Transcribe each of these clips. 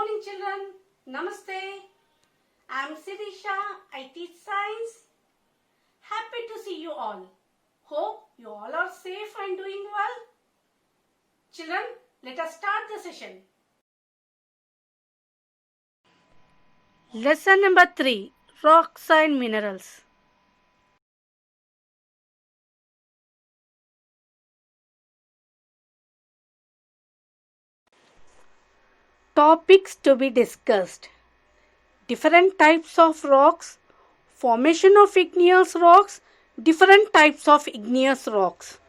morning, children. Namaste. I am Sirisha. I teach science. Happy to see you all. Hope you all are safe and doing well. Children, let us start the session. Lesson number 3. Rocks and Minerals. Topics to be discussed. Different types of rocks, formation of igneous rocks, different types of igneous rocks.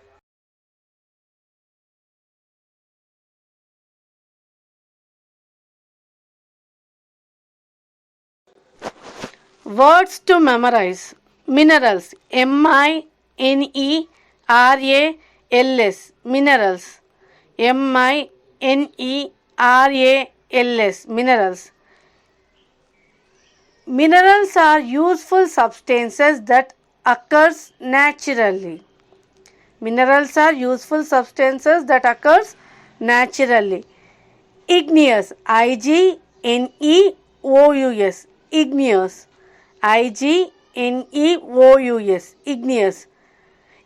Words to memorize. Minerals. M-I-N-E-R-A-L-S. Minerals. M-I-N-E-R-A-L-S. Minerals. Minerals are useful substances that occurs naturally. Minerals are useful substances that occurs naturally. Igneous. I-G-N-E-O-U-S. Igneous. I-G-N-E-O-U-S. Igneous.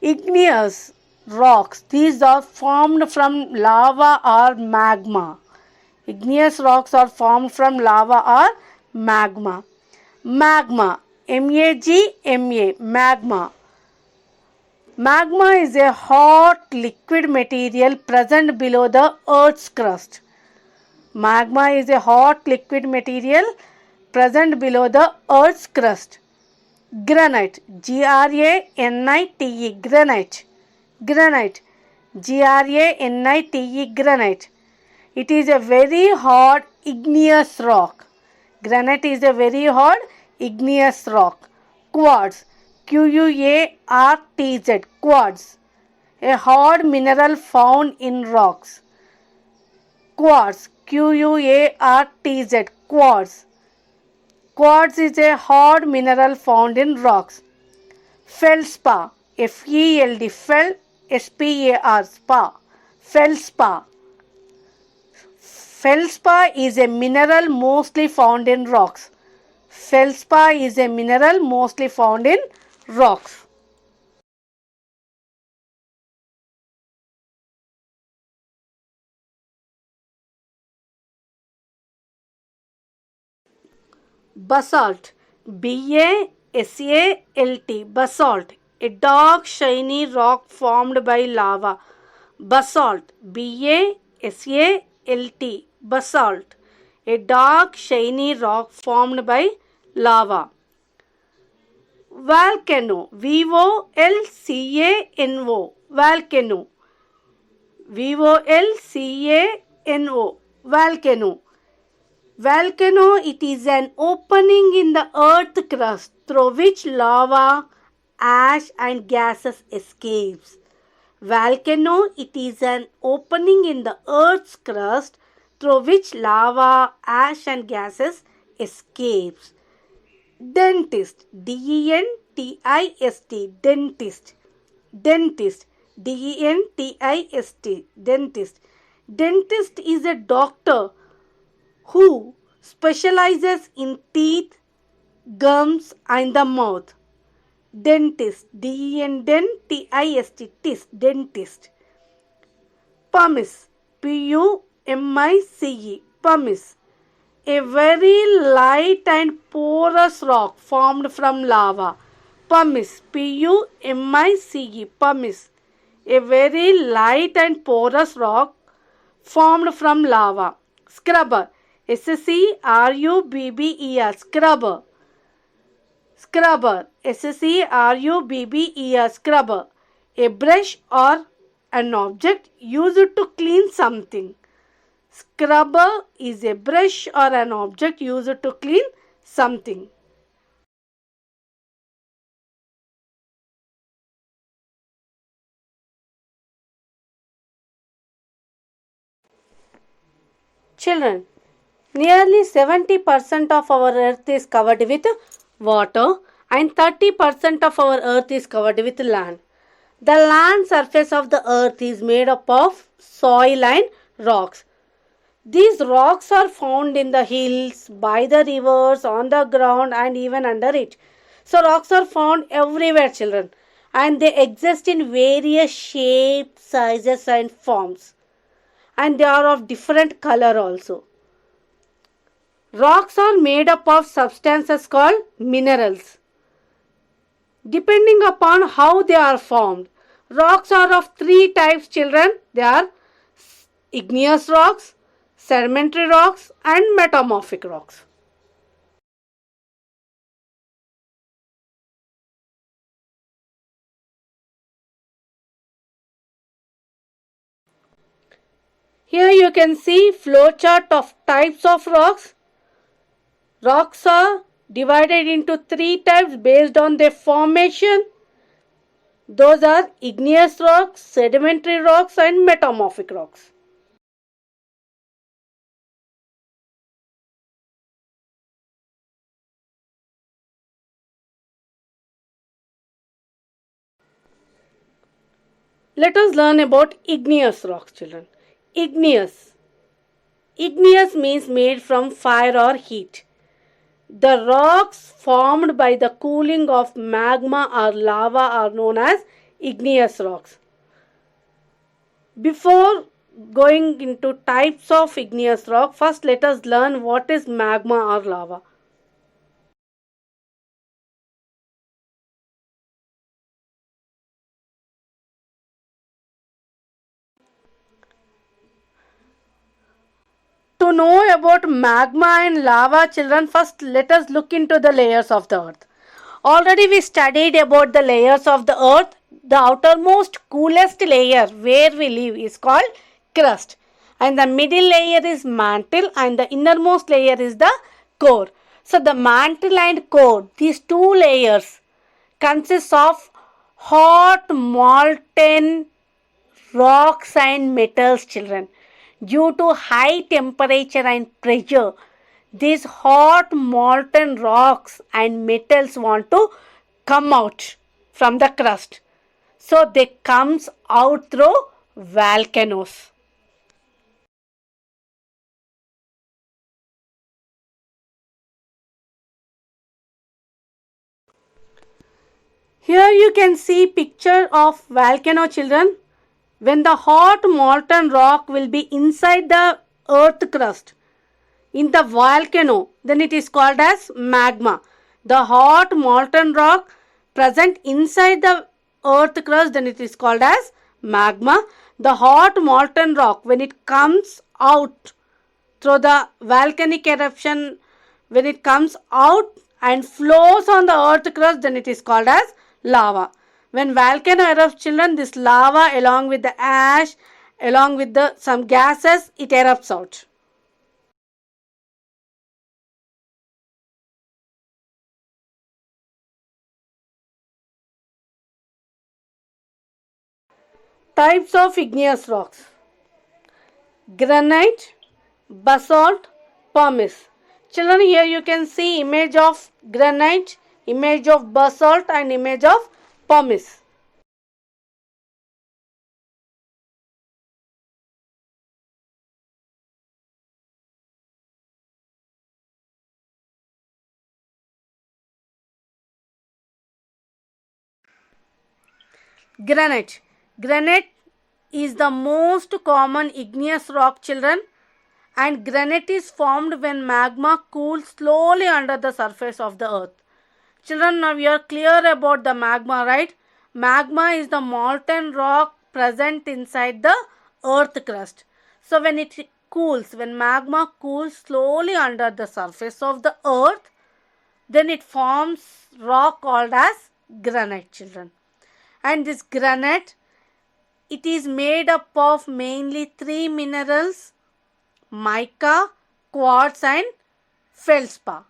Igneous rocks. These are formed from lava or magma. Igneous rocks are formed from lava or magma. Magma. M-A-G-M-A. Magma. Magma is a hot liquid material present below the Earth's crust. Magma is a hot liquid material present below the Earth's crust. Granite. G-R-A-N-I-T-E. Granite. Granite. G-R-A-N-I-T-E. Granite. It is a very hot igneous rock. Granite is a very hot igneous rock. Quartz. Q-U-A-R-T-Z. Quartz. A hard mineral found in rocks. Quartz. Q-U-A-R-T-Z. Quartz. Quartz is a hard mineral found in rocks. Feldspar. F-E-L-D. Fel. S-P-A-R. Spar. Feldspar. Feldspar is a mineral mostly found in rocks. Feldspar is a mineral mostly found in rocks. Basalt. B-A-S-A-L-T. Basalt. A dark shiny rock formed by lava. Basalt. B-A-S-A-L-T. Basalt. A dark shiny rock formed by lava. Volcano. V-O-L-C-A-N-O. Volcano. V-O-L-C-A-N-O. Volcano. Volcano, it is an opening in the earth crust through which lava, ash and gases escapes. Volcano, it is an opening in the earth's crust through which lava, ash and gases escapes. Dentist. D-E-N-T-I-S-T. Dentist. Dentist. D-E-N-T-I-S-T. Dentist. Dentist is a doctor who specializes in teeth, gums and the mouth. Dentist. D-E-N-T-I-S-T. Dentist. Pumice. P-U-M-I-C-E. Pumice. A very light and porous rock formed from lava. Pumice. P-U-M-I-C-E. Pumice. A very light and porous rock formed from lava. Scrubber. S-C-R-U-B-B-E-R. Scrubber. Scrubber. S-C-R-U-B-B-E-R. Scrubber. A brush or an object used to clean something. Scrubber is a brush or an object used to clean something. Children, nearly 70% of our earth is covered with water and 30% of our earth is covered with land. The land surface of the earth is made up of soil and rocks. These rocks are found in the hills, by the rivers, on the ground, and even under it. So, rocks are found everywhere, children, and they exist in various shapes, sizes, and forms, and they are of different color also. Rocks are made up of substances called minerals. Depending upon how they are formed, rocks are of three types, children. They are igneous rocks, sedimentary rocks, and metamorphic rocks. Here you can see flowchart of types of rocks. Rocks are divided into three types based on their formation. Those are igneous rocks, sedimentary rocks, and metamorphic rocks. Let us learn about igneous rocks, children. Igneous. Igneous means made from fire or heat. The rocks formed by the cooling of magma or lava are known as igneous rocks. Before going into types of igneous rock, first let us learn what is magma or lava. To know about magma and lava, children, first let us look into the layers of the earth. Already we studied about the layers of the earth. The outermost coolest layer where we live is called crust, and the middle layer is mantle, and the innermost layer is the core. So the mantle and core, these two layers consist of hot molten rocks and metals, children. Due to high temperature and pressure, these hot molten rocks and metals want to come out from the crust. So they comes out through volcanoes. Here you can see picture of volcano, children. When the hot molten rock will be inside the earth crust in the volcano, then it is called as magma. The hot molten rock present inside the earth crust, then it is called as magma. The hot molten rock, when it comes out through the volcanic eruption, when it comes out and flows on the earth crust, then it is called as lava. When volcano erupts, children, this lava along with the ash, along with the some gases, it erupts out. Types of igneous rocks: granite, basalt, pumice. Children, here you can see image of granite, image of basalt, and image of pumice. Granite. Granite is the most common igneous rock, children, and granite is formed when magma cools slowly under the surface of the earth. Children, now we are clear about the magma, right? Magma is the molten rock present inside the earth crust. So when it cools, when magma cools slowly under the surface of the earth, then it forms rock called as granite, children. And this granite, it is made up of mainly three minerals: mica, quartz, and feldspar.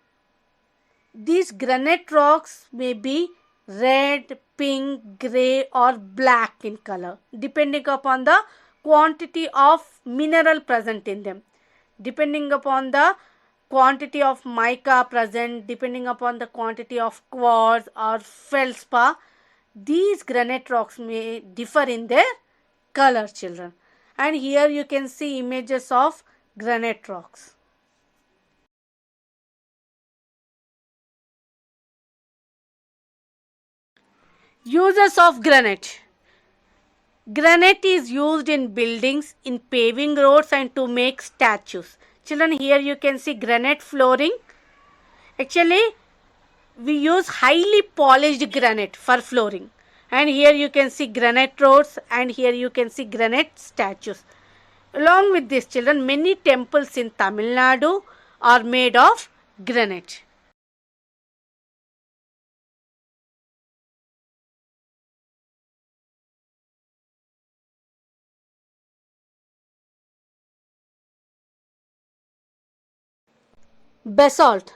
These granite rocks may be red, pink, grey, or black in color, depending upon the quantity of mineral present in them. Depending upon the quantity of mica present, depending upon the quantity of quartz or feldspar, these granite rocks may differ in their color, children. And here you can see images of granite rocks. Uses of granite. Granite is used in buildings, in paving roads, and to make statues. Children, here you can see granite flooring. Actually, we use highly polished granite for flooring. And here you can see granite roads, and here you can see granite statues. Along with this, children, many temples in Tamil Nadu are made of granite. Basalt.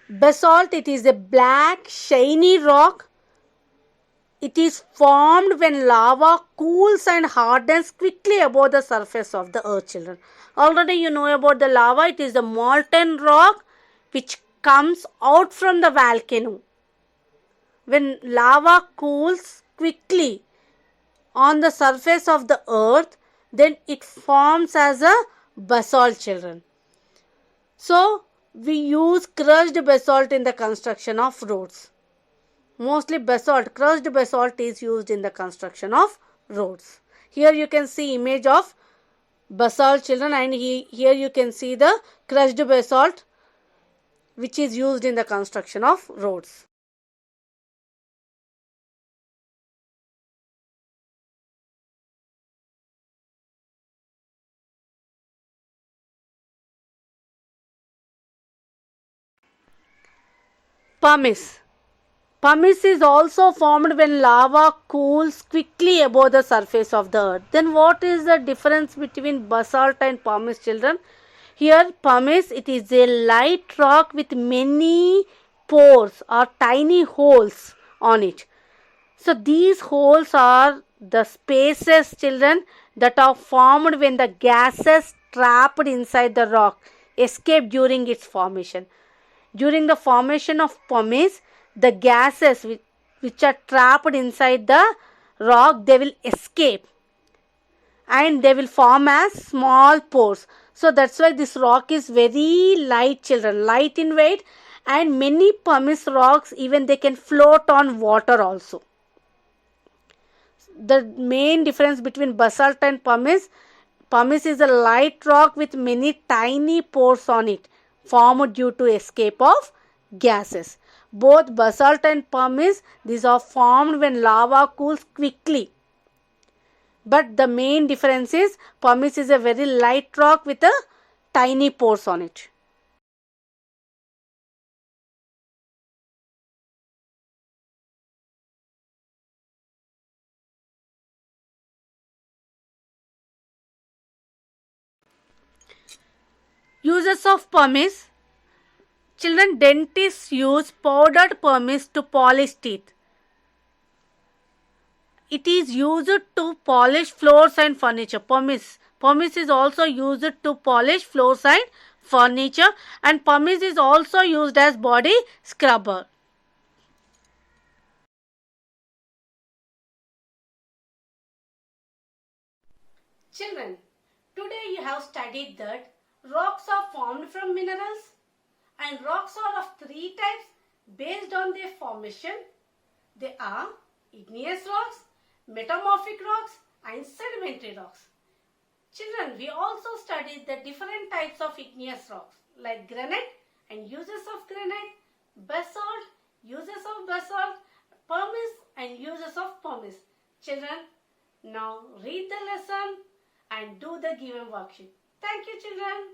Basalt, it is a black, shiny rock. It is formed when lava cools and hardens quickly above the surface of the earth, children. Already you know about the lava. It is the molten rock which comes out from the volcano. When lava cools quickly on the surface of the earth, then it forms as a basalt, children. So, we use crushed basalt in the construction of roads. Mostly basalt, crushed basalt is used in the construction of roads. Here you can see image of basalt, children, and here you can see the crushed basalt which is used in the construction of roads. Pumice. Pumice is also formed when lava cools quickly above the surface of the earth. Then what is the difference between basalt and pumice, children? Here pumice, it is a light rock with many pores or tiny holes on it. So these holes are the spaces, children, that are formed when the gases trapped inside the rock escape during its formation. During the formation of pumice, the gases which are trapped inside the rock, they will escape and they will form as small pores. So that's why this rock is very light, children, light in weight, and many pumice rocks even they can float on water also. The main difference between basalt and pumice, pumice is a light rock with many tiny pores on it, formed due to escape of gases. Both basalt and pumice, these are formed when lava cools quickly. But the main difference is pumice is a very light rock with a tiny pores on it. Uses of pumice. Children, dentists use powdered pumice to polish teeth. It is used to polish floors and furniture. Pumice is also used to polish floors and furniture, and pumice is also used as body scrubber. Children, today you have studied that rocks are formed from minerals, and rocks are of three types based on their formation. They are igneous rocks, metamorphic rocks, and sedimentary rocks. Children, we also studied the different types of igneous rocks like granite and uses of granite, basalt, uses of basalt, pumice and uses of pumice. Children, now read the lesson and do the given worksheet. Thank you, children.